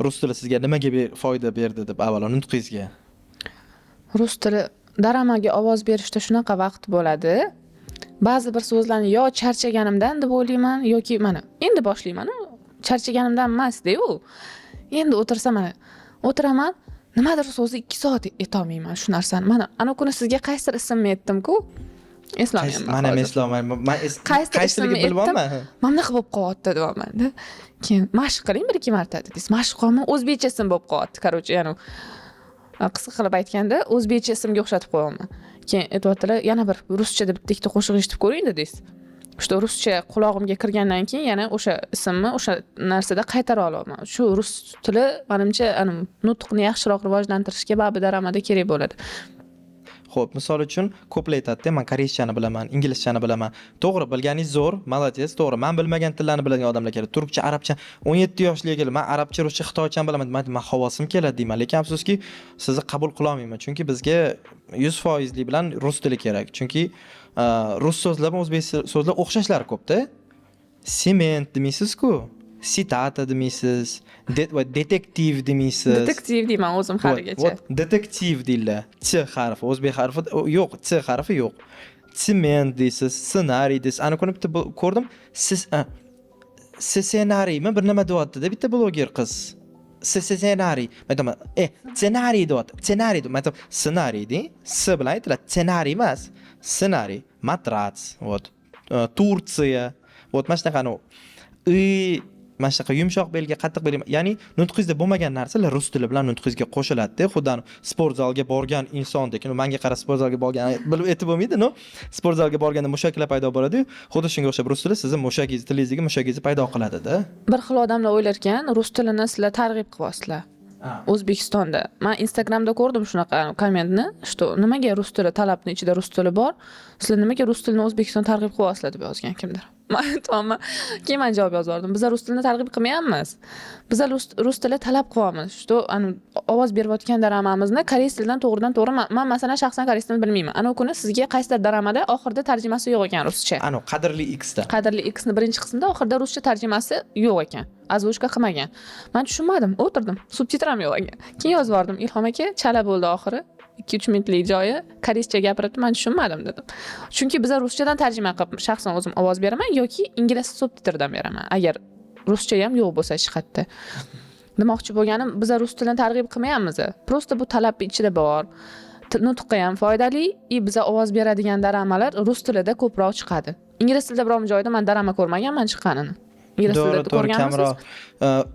rus tili sizga nimaga foyda berdi deb avvalo nutqingizga. Rus tili daramaga ovoz berishda shunaqa vaqt bo'ladi. Ba'zi bir so'zlarni yo charchaganimdan deb o'ylayman yoki mana endi boshlayman. Charchaganimdan emas-da u. Endi o'tiraman, nimadir so'zni 2 soat aytolmayman shu narsani. Mana ana kuni sizga qaysi ismni aytdim-ku? Eslolmayman. Mana men eslolmayman. Men qaysiligini bilmayman. Mana bunaqa bo'lib qolyapti deyapman-da. Keyin mashq qiling 1-2 marta dedingiz. Mashq qilmay o'zbekcha ism bo'lib qolyapti. Короче, ya'ni qisqa qilib aytganda o'zbekcha ismga o'xshatib qo'yaman. Keyin aytibdilar, yana bir ruscha deb bitta ikkita qo'shiq eshitib ko'ring dedingiz. Shu ruscha qulog'imga kirgandan keyin yana o'sha ismni o'sha narsada qaytara olaman. Shu rus tili menimcha nutqni yaxshiroq rivojlantirishga ba'zi daramada kerak bo'ladi. Xo'p, misol uchun ko'plar aytadi, men koreyschani bilaman, inglizchani bilaman. To'g'ri, bilganingiz zo'r, молодец, to'g'ri. Men bilmagan tillarni biladigan odamlar kerak. Turkcha, arabcha, 17 yoshliga men arabcha, ruscha, xitoychani bilaman. Men havosim keladi deyman, lekin afsuski sizni qabul qila olmayman. Chunki bizga 100% bilan rus tili kerak. Chunki rus so'zlar bilan o'zbek so'zlar o'xshashlari ko'p-da. Sement demaysiz-ku. Sitata demaysiz, detektiv demaysiz. Detektiv deyman o'zim haligacha. Detektiv deydilar. Ch harfi, o'zbek harfi yo'q, ch harfi yo'q. Sement deysiz, ssenariy deysiz. Ana kuni bitta ko'rdim. Siz ssenariymi bir nima deyapti-da bitta bloger qiz. Ssenariy. Aytaman, ssenariy deyapti. Ssenariy deb. Aytaman, ssenariy de. S bilan aytiladi. Ssenariy emas. Ssenariy. Matrats. Вот. Tursiya. Вот mana shunaqa mana shunaqa yumshoq belga, qattiq belga, ya'ni nutqingizda bo'lmagan narsalar rus tili bilan nutqingizga qo'shiladi-da. Xuddi sport zalga borgan insondek, menga qara sport zalga borgan, bilib aytib bo'lmaydi, no? Sport zalga borganda mushaklar paydo bo'ladi-yu, xuddi shunga o'xshab rus tili sizni mushagingiz, tilingizdagi mushagingizni paydo qiladi-da. Bir xil odamlar o'ylar ekan, rus tilini sizlar targ'ib qilyapsizlar. O'zbekistonda. Men Instagramda ko'rdim shunaqa kommentni, что nimaga rus tili talabni ichida rus tili bor? Sizlar nimaga rus tilini O'zbekiston targ'ib qilyapsizlar deb yozgan kimdir. Men keyin men javob yozdim. Biz rus tilini targ'ib qilmayapmiz. Biz rus tili talab qilyapmiz. Что ovoz berayotgan daramamizni koreys tilidan to'g'ridan-to'g'ri men masalan shaxsan koreys tilini bilmayman. Ana kuni sizga qaysidir daramada oxirida tarjimasi yo'q ekan ruscha. Ana qadrli X da. Qadrli X ni birinchi qismida oxirida ruscha tarjimasi yo'q ekan. Azvushka qilmagan. Men tushunmadim, o'tirdim. Subtitram yo'q ekan. Keyin yozib yubordim. Ilhom aka chala bo'ldi oxiri. 2-3 minutlik joyi koreyscha gapiribdi, men tushunmadim dedim. Chunki biz ruschadan tarjima qilib shaxsan o'zim ovoz beraman yoki ingliz subtitrdan beraman. Agar ruscha ham yo'q bo'lsa hech qayerda. Demoqchi bo'lganim, biz rus tilini targ'ib qilmayapmiz. Prosta bu talab ichida bor. nutqi ham foydali, biza ovoz beradigan daramalar rus tilida ko'proq chiqadi. Ingliz tilida biron joyda men darama ko'rmaganman chiqqanini. Ingliz tilida ko'rganmisiz?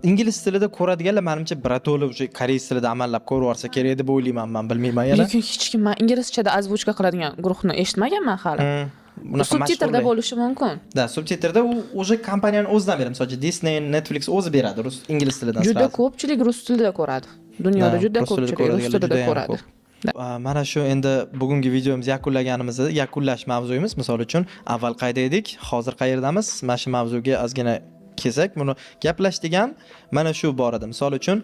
Ingliz tilida ko'radiganlar menimcha birato'la o'sha koreys tilida amallab ko'rib olsa kerak deb o'ylayman, men bilmayman yana. Lekin hech kim men inglizchada ozvuchka qiladigan guruhni eshitmaganman hali. Subtitrda bo'lishi mumkin. Da, subtitrda u o'sha kompaniyaning o'zidan beradi. Masalan, Disney, Netflix o'zi beradi rus ingliz tilidan. Juda ko'pchilik rus tilida ko'radi. Dunyoda juda ko'pchilik rus tilida ko'radi. Mana shu endi bugungi videomizni yakunlash mavzuyimiz. Misol uchun, avval qayda edik, hozir qayerdamiz? Mana shu mavzuga ozgina kelsak, buni gaplashdik ham. Mana shu borada. Misol uchun,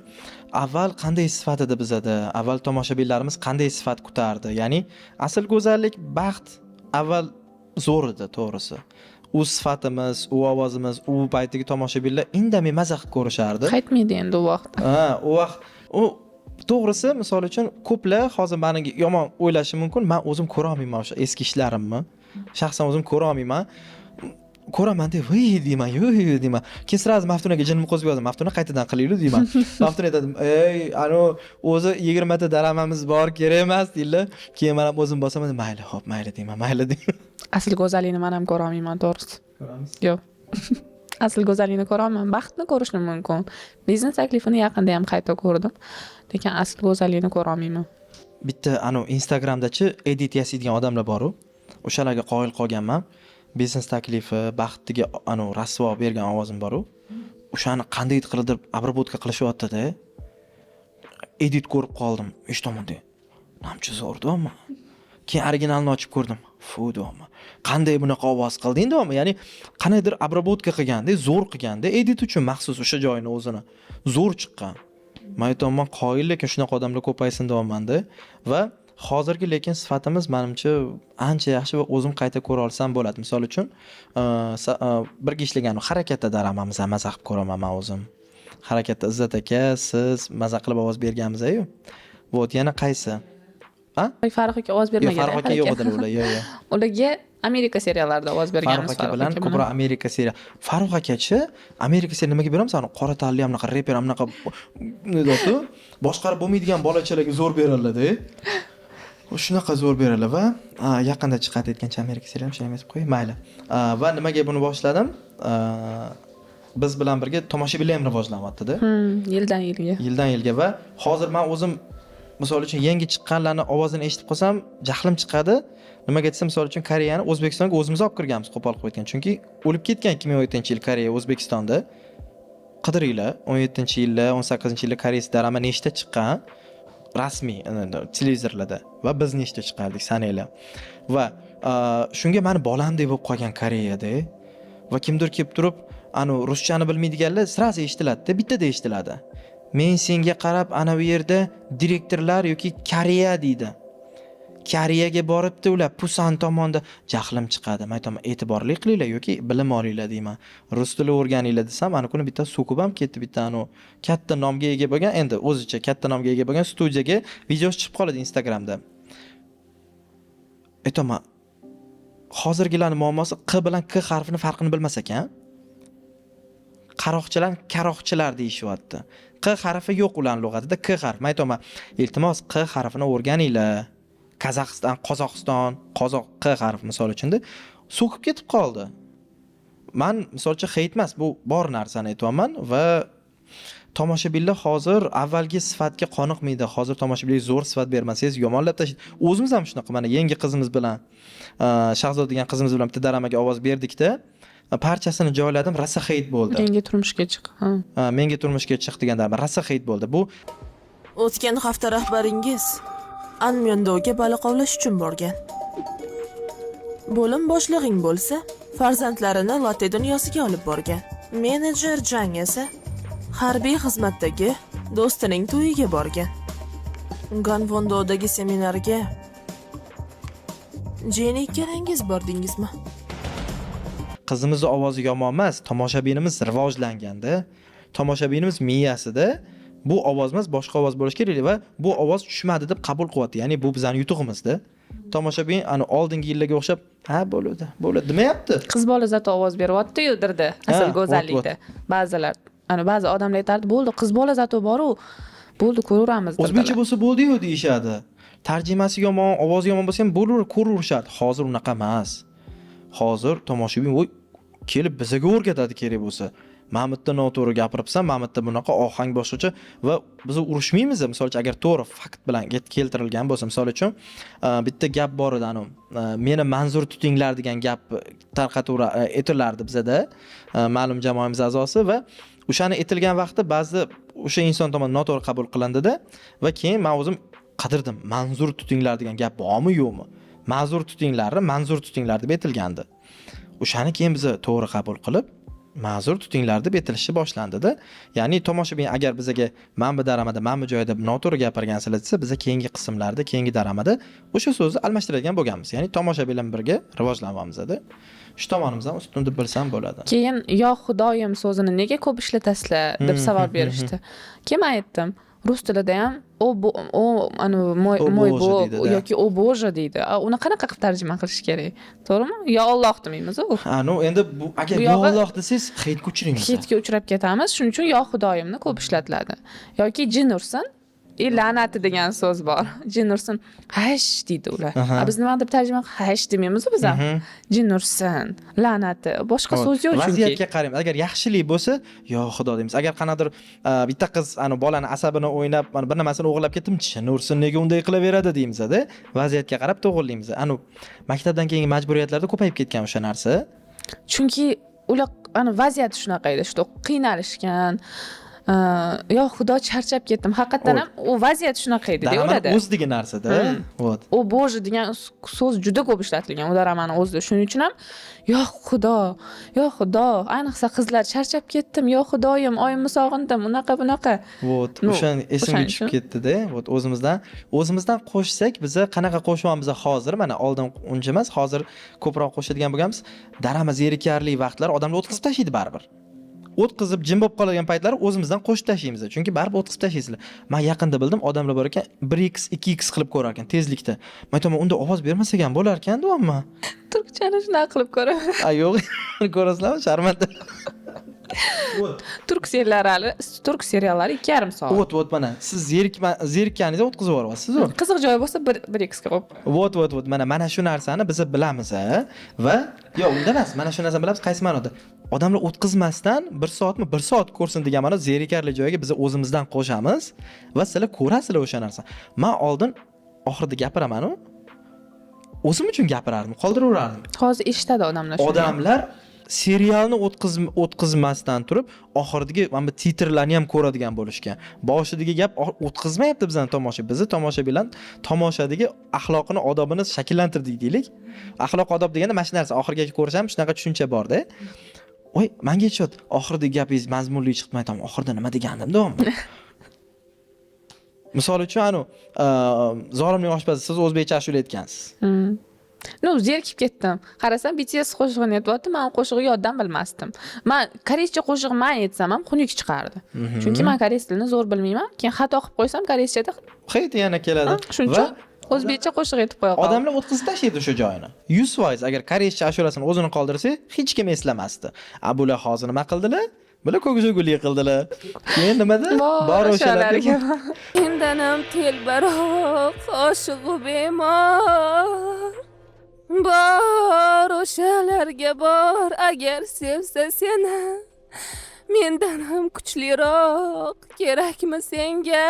avval qanday sifat edi bizda? Avval tomoshabinlarimiz qanday sifat kutardi? Ya'ni, asl go'zallik, baxt avval zo'r edi, to'g'risi. U sifatimiz, u ovozimiz, u paytdagi tomoshabinlar indamay maza qilib ko'rishardi. Qaytmaydi endi u vaqt. U vaqt to'g'risi, misol uchun, ko'plar hozir meni yomon o'ylashi mumkin. Men o'zim ko'ra olmayman o'sha eski ishlarimni. Shaxsan o'zim ko'ra olmayman. Ko'raman deb, "Voy" deyman, "Yo'q" deyman. Keyin sraz Maftunaga jinimni qo'zib yozaman. Maftuna qaytadan qilaylik deyman. Maftuna aytadi, "Ey, o'zi 20 ta daramamiz bor, kerak emas" deydilar. Keyin men ham o'zim bosaman, "Mayli, xo'p, mayli" deyman, "Mayli" deyman. Asl go'zallikni men ham ko'ra olmayman, to'g'risi. Ko'ramiz. Yo'q. Asl go'zallikni ko'ra olmayman. Baxtni ko'rishim mumkin. Biznes taklifini yaqinda ham qayta ko'rdim. Lekin asl go'zallikni ko'ra olmayman. Bitta Instagramdachi edit yasaydigan odamlar bor-ku. O'shalarga qoyil qolganman. Biznes taklifi, baxtiga rasvo bergan ovozim bor-ku. O'shani qanday qilib обработка qilishyapti-da. Edit ko'rib qoldim. Eshitaman-da. Namchi zo'rdimi? Keyin originalni ochib ko'rdim. Fu deyapman. Qanday bunaqa ovoz qilding deyapman. Ya'ni qanaydir обработка qilganda, zo'r qilganda, edit uchun maxsus o'sha joyini o'zini zo'r chiqqan. Men aytaman, qoyil, lekin shunaqa odamlar ko'paysin deyapman-da. Va hozirgi lekin sifatimiz menimcha ancha yaxshi va o'zim qayta ko'ra olsam bo'ladi. Misol uchun, birga ishlagan harakatda daramamiz ham maza qilib ko'raman men o'zim. Harakatda Izzat aka, siz maza qilib ovoz berganmiz-ku. Vot, yana qaysi? Farruh aka ovoz bermagan. Farruh aka yo'q edilar ular, yo'q. Ularga Amerika seriallarida ovoz berganmiz. Farruh aka bilan ko'proq Amerika serial. Farruh akachi Amerika serial nimaga beramiz? Qora tanli ham, reper ham, nedatu, boshqarib bo'lmaydigan bolachalarga zo'r beriladi. Shunaqa zo'r beriladi va yaqinda chiqadi aytgancha Amerika serial ham shunday deb qo'y, mayli. Va nimaga buni boshladim? Biz bilan birga tomoshabinlar ham rivojlanyapti-da. Yildan yilga. Yildan yilga va hozir men o'zim misol uchun yangi chiqqanlarning ovozini eshitib qolsam, jahlim chiqadi. Nimaga desam, misol uchun Koreyani O'zbekistonga o'zimiz olib kirganmiz, qo'pol qilib aytgan. Chunki o'lib ketgan 2017-yil Koreya O'zbekistonda. Qidiringlar, 17-yilda, 18-yilda koreys darama nechta chiqqan? Rasmiy televizorlarda va biz nechta chiqardik sananglar. Va shunga meni bolamdek bo'lib qolgan Koreyada va kimdir kelib turib, ruschani bilmaydiganlar sirasi eshitiladi-da, bittada eshitiladi. Men senga qarab bu yerda direktorlar yoki Koreya deydi. Koreyaga boribdi ular Pusan tomonda, jahlim chiqadi. Men aytaman, e'tiborli qilinglar yoki bilim olinglar deyman. Rus tili o'rganinglar desam, kuni bitta so'kib ham ketdi, bitta katta nomga ega bo'lgan, endi o'zicha katta nomga ega bo'lgan studiyaga video chiqib qoladi Instagramda. Aytaman, hozirgilarning muammosi q bilan k harfini farqini bilmas ekan. Qaroqchilar karoqchilar deyishyapti. Q harfi yo'q ularning lug'atida, k harf. Men aytaman, iltimos q harfini o'rganinglar. Qozog'iston, qozoq q harfi misol uchunda so'kib ketib qoldi. Men misol uchun hate emas, bu bor narsani aytayapman va tomoshabinlar hozir avvalgi sifatga qoniqmaydi. Hozir tomoshabinlarga zo'r sifat bermasangiz yomonlab tashlaydi. O'zimiz ham shunaqa, mana yangi qizimiz bilan, Shahzoda degan qizimiz bilan bitta daramaga ovoz berdik-da. Parchasini joyladim, rasa hate bo'ldi. Menga turmushga chiq. Menga turmushga chiq degan darama rasa hate bo'ldi. Bu o'tgan hafta rahbaringiz Anmyondovga baliq ovlash uchun borgan. Bo'lim boshlig'ing bo'lsa, farzandlarini latte dunyosiga olib borgan. Menejer Jang esa harbiy xizmatdagi do'stining to'yiga borgan. Ganvondodagi seminarga Jeni ikkalangiz bordingizmi? Qizimizning ovozi yomon emas, tomoshabinimiz rivojlanganda, tomoshabinimiz miyasida bu ovozimiz boshqa ovoz bo'lishi kerak va bu ovoz tushmadi deb qabul qilyapti. Ya'ni bu bizning yutug'imizda. Tomoshabin oldingi yillarga o'xshab, bo'ladi demayapti. Qiz bola zato ovoz beryapti-yu dirda, asl go'zallikda. Ba'zilar, ba'zi odamlar aytardi, bo'ldi, qiz bola zato bor-u, bo'ldi ko'raveramiz. O'zbekcha bo'lsa bo'ldi-yu deyishadi. tarjimasi yomon, ovozi yomon bo'lsa ham bo'laver, ko'raverishadi. Hozir unaqa emas. Hozir tomoshabin voy kelib bizaga o'rgatadi kerak bo'lsa. Mamutda noto'g'ri gapiribsan, Mamutda bunaqa ohang boshqacha va biz urushmaymiz. Misol uchun agar to'g'ri fakt bilan keltirilgan bo'lsa, misol uchun bitta gap bor edi, meni manzur tutinglar degan gap tarqatuvra aytilardi bizada ma'lum jamoamiz a'zosi va o'shani aytilgan vaqtda ba'zi o'sha inson tomonidan noto'g'ri qabul qilindida va keyin men o'zim qidirdim. Manzur tutinglar degan gap bormi yo'qmi? Ma'zur tutinglarni manzur tutinglar deb aytilgandi. O'shani keyin biz to'g'ri qabul qilib ma'zur tutinglar deb aytilishi boshlandida. Ya'ni tomoshabin agar bizaga mana bu daramada, mana bu joyda noto'g'ri gapirgansizlar desa, biz keyingi qismlarda, keyingi daramada o'sha so'zni almashtiradigan bo'lganmiz. Ya'ni tomosha bilan birga rivojlanamizda. Shu tomonimizdan ustun deb bilsam bo'ladi. Keyin yo xudoyim so'zini nega ko'p ishlatasizlar deb savol berishdi. Keyin men aytdim, rus tilida ham moy bog yoki o boja deydi. Uni qanaqa qilib tarjima qilish kerak? To'g'rimi? Yo Alloh demaymiz u. No, endi bu agar yo Alloh desangiz xitga uchraymiz. Xitga uchrab ketamiz. Shuning uchun yo xudoyimni ko'p ishlatiladi. Yoki jin ursin, la'nati degan so'z bor. Jin ursin, hash deydi ular. Biz nima deb tarjima hash demaymiz biz ham. Jin ursin, la'nati. Boshqa so'z yo'q chunki. Vaziyatga qaraymiz. Agar yaxshilik bo'lsa, yo xudo deymiz. Agar qanadir bitta qiz bolani asabini o'ynab, bir narsani o'g'irlab ketdim, jin ursin, nega unday qilaveradi deymiz-da. Vaziyatga qarab to'g'rilaymiz. Maktabdan keyingi majburiyatlarda ko'payib ketgan o'sha narsa. Chunki ular vaziyat shunaqa edi, qiynalishgan. Yo xudo charchab ketdim. Haqiqatan ham u vaziyat shunaqa edi deyiladi. O'z degan narsada. Вот. O boja degan so'z juda ko'p ishlatilgan u daramani o'zida. Shuning uchun ham yo xudo, ayniqsa qizlar charchab ketdim, yo xudoyim, oyimni sog'indim, unaqa bunaqa. Вот, o'shani esimga tushib ketdi-da. Вот, o'zimizdan qo'shsak, biz qanaqa qo'shyapmiz hozir, mana oldin uncha emas, hozir ko'proq qo'shadigan bo'lganmiz. Darama zerikarli vaqtlar odamni o'tkazib tashlaydi baribir. O'tkazib jim bo'lib qoladigan paytlar o'zimizdan qo'shib tashlaymiz. Chunki baribir o'tkazib tashlaysizlar. Men yaqinda bildim, odamlar bor ekan 1x, 2x qilib ko'rar ekan tezlikda. Men aytaman, unda ovoz bermasa ham bo'lar ekan-da, ammo. Turkchani shunaqa qilib ko'raman. Yo'q, ko'rasizlarmi? Sharmanda. Turk seriallari 2,5 soat. Вот, mana siz zerikkaningizda o'tkazib yuboryapsiz. Qiziq joyi bo'lsa 1x qilib. Вот, mana shu narsani biz bilamiz va yo'q, unda emas. Mana shu narsani bilamiz, qaysi ma'noda? Odamlar o'tkazmasdan 1 soatmi 1 soat ko'rsin degan ma'noda zerikarli joyiga biz o'zimizdan qo'shamiz va sizlar ko'rasizlar o'sha narsa. Men oldin oxirida gapiraman-ku. O'zim uchun gapirardim, qoldiraverardim. Hozir eshitadi odamlar shuni. Odamlar serialni o'tkazmasdan turib, oxiridagi mana bu titrlarni ham ko'radigan bo'lishgan. Boshidagi gap o'tkazmayapti bizning tomosha. Bizni tomosha bilan tomoshadagi axloqini, odobini shakllantirdik deylik. Axloq odob deganda mana shu narsa oxirgacha ko'risham, shunaqa tushuncha bor-da. Voy, menga aytishadi, oxiridagi gapingiz mazmunli chiqib aytaman, oxirida nima degandim davom. Misol uchun Zolimning oshpazi siz o'zbekcha ashula aytgansiz. Zerikib ketdim. Qarasam BTS qo'shig'ini aytyapti, men qo'shig'i yoddan bilmasdim. Men koreyscha qo'shiq men aytsam ham xunuk chiqardi. Chunki men koreys tilini zo'r bilmayman. Keyin xato qilib qo'ysam koreyschada xeyt yana keladi. Shuning uchun o'zbekcha qo'shiq aytib qo'ya qoldim. Odamlar o'tkazib tashlaydi o'sha joyini. 100% agar koreyscha ashulasini o'zini qoldirsa, hech kim eslamasdi. Bular hozir nima qildilar? Bular ko'kjog'uli qildilar. Keyin nimada? Bor o'shalarga. Mendanam telbaroq, oshig'i bemor. Bor o'shalarga bor, agar sevsa seni. Mendan ham kuchliroq, kerakmi senga?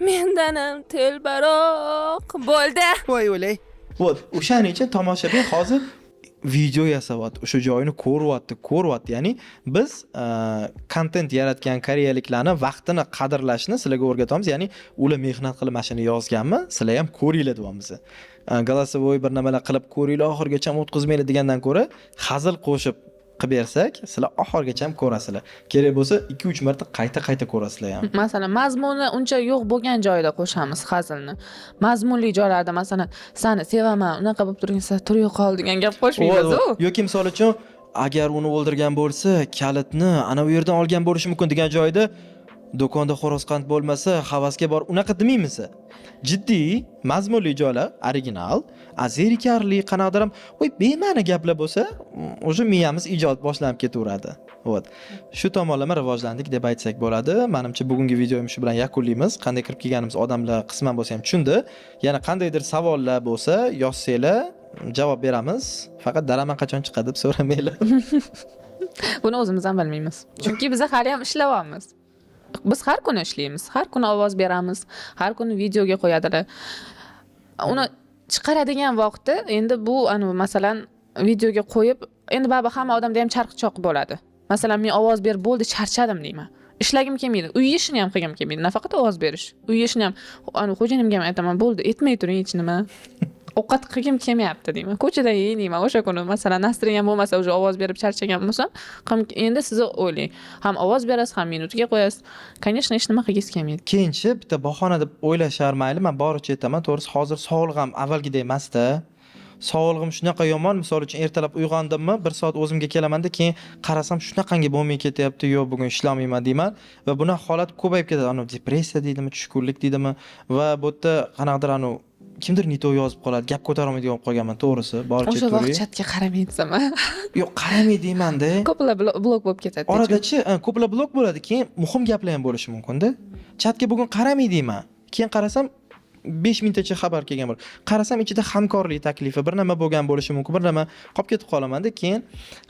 Mendan ham telbaroq bo'ldi. Voy o'lay. Вот, o'shaning uchun tomoshabin hozir video yasayapti, o'sha joyini ko'ryapti. Ya'ni biz kontent yaratgan koreyaliklarni vaqtini qadrlashni sizlarga o'rgatamiz. Ya'ni ular mehnat qilib mashina yozganmi, sizlar ham ko'ringlar deyapmiz. Голосовой bir nimalar qilib ko'ringlar, oxirgacha o'tkazmaylar degandan ko'ra, hazil qo'shib qilib bersak, sizlar oxirgacha ham ko'rasizlar. Kerak bo'lsa 2-3 marta qayta ko'rasizlar ham. Masalan, mazmuni uncha yo'q bo'lgan joyda qo'shamiz hazilni. Mazmunli joylarda, masalan, seni sevaman, unaqa bo'lib turgansa, turib qol degan gap qo'shmaymiz-ku. Yoki misol uchun, agar uni o'ldirgan bo'lsa, kalitni ana u yerdan olgan bo'lishi mumkin degan joyda do'konda xo'rozqand bo'lmasa havasga bor unaqa demaymiz. Jiddiy, mazmunli joylar, original, zerikarli, qanaqadir ham bema'ni gaplar bo'lsa, o'sha miyamiz ijod boshlanib ketaveradi. Вот. Shu tomonlama rivojlandik deb aytsak bo'ladi. Menimcha bugungi videomiz shu bilan yakunlaymiz. Qanday kirib kelganimiz odamlar qisman bo'lsa ham tushundi. Yana qandaydir savollar bo'lsa, yozsanglar javob beramiz. Faqat daromad qachon chiqadi deb so'ramanglar. Buni o'zimiz ham bilmaymiz. Chunki biz hali ham ishlayapmiz. Biz har kuni ishlaymiz, har kuni ovoz beramiz, har kuni videoga qo'yadilar. Uni chiqaradigan vaqtda endi bu masalan videoga qo'yib, endi baribir hamma odamda ham charxchoq bo'ladi. Masalan, men ovoz berib bo'ldi, charchadim deyman. Ishlagim kelmaydi. Uy ishini ham qilgim kelmaydi. Nafaqat ovoz berish. Uy ishini ham xo'jayinimga ham aytaman, bo'ldi, etmay turing hech nima. Ovqat qilgim kelmayapti deyman. Ko'chada yeyman. O'sha kuni masalan настроение bo'lmasa, o'sha ovoz berib charchagan bo'lsam, endi siz o'ylang. Ham ovoz berasiz, ham minutga qo'yasiz. Конечно, hech nima qilgingiz kelmaydi. Keyinchi bitta bahona deb o'ylashar mayli, men boricha aytaman, to'g'risi hozir sog'lig'im avvalgidek emas-da. Sog'lig'im shunaqa yomon, misol uchun ertalab uyg'ondimmi, 1 soat o'zimga kelamanda, keyin qarasam shunaqangi bo'lmay ketyapti, yo'q bugun ishlamayman deyman va buni holat ko'payib ketadi. Depressiya deydimi, tushkunlik deydimi va bu yerda qanaqadir kimdir nito yozib qoladi, gap ko'tarolmaydigan bo'lib qolganman, to'g'risi. Boricha O'sha vaqt chatga qaramay desam. Yo'q, qaramay deyman-da. Ko'plar blok bo'lib ketadi. Oradachi ko'plar blok bo'ladi, keyin muhim gaplar ham bo'lishi mumkin-da. Chatga bugun qaramay deyman. Keyin qarasam 5 minutgacha xabar kelgan bor. Qarasam ichida hamkorlik taklifi bir nima bo'lgan bo'lishi mumkin, bir nima qolib ketib qolaman-da, keyin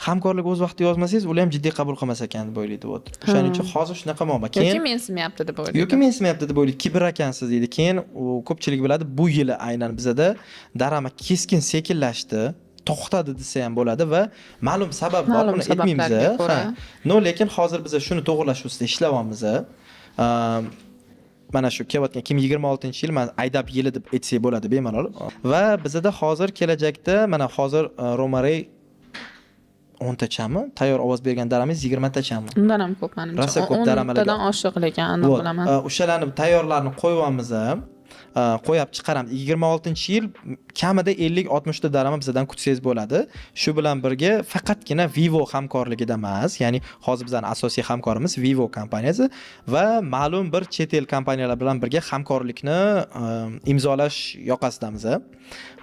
hamkorlik o'z vaqtida yozmasangiz, ular ham jiddiy qabul qilmas ekan deb o'ylaydi bu. O'shaning uchun hozir shunaqa muammo. Yoki mensimayapti deb o'ylaydi. Yoki mensimayapti deb o'ylaydi. Kibr ekansiz deydi. Keyin u ko'pchilik biladi, bu yili aynan bizada daromad keskin sekinlashdi. To'xtadi desa ham bo'ladi va ma'lum sabab bor, buni aytmaymiz. No, lekin hozir biz shuni to'g'irlash ustida ishlayapmiz. Mana shu kelayotgan 2026-yil men aydab yili deb aytsak bo'ladi bemalol. Va bizda hozir kelajakda mana hozir Romarey 10 tachami tayyor ovoz bergan daromad 20 tachami. Undan ham ko'p menimcha. Rosa ko'p daromadlar. 10 tadan oshiq lekin aniq bilaman. O'shalarni tayyorlarni qo'yamiz. Qo'yib chiqaramiz. 26-yil kamida 50-60 ta daromad bizdan kutsangiz bo'ladi. Shu bilan birga faqatgina Vivo hamkorligida emas, ya'ni hozir bizning asosiy hamkorimiz Vivo kompaniyasi va ma'lum bir chet el kompaniyalar bilan birga hamkorlikni imzolash yoqasidamiz.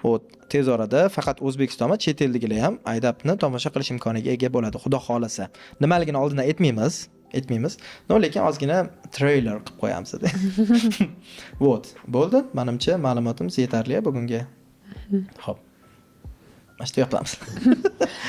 U tez orada faqat O'zbekiston emas, chet eldagilar ham aydabni tomosha qilish imkoniga ega bo'ladi, xudo xolasa. Nimaligini oldindan aytmaymiz. No, lekin ozgina trailer qilib qo'yamiz. Вот, bo'ldi. Menimcha ma'lumotimiz yetarli bugunga. Xo'p. Mana shu yoqamiz.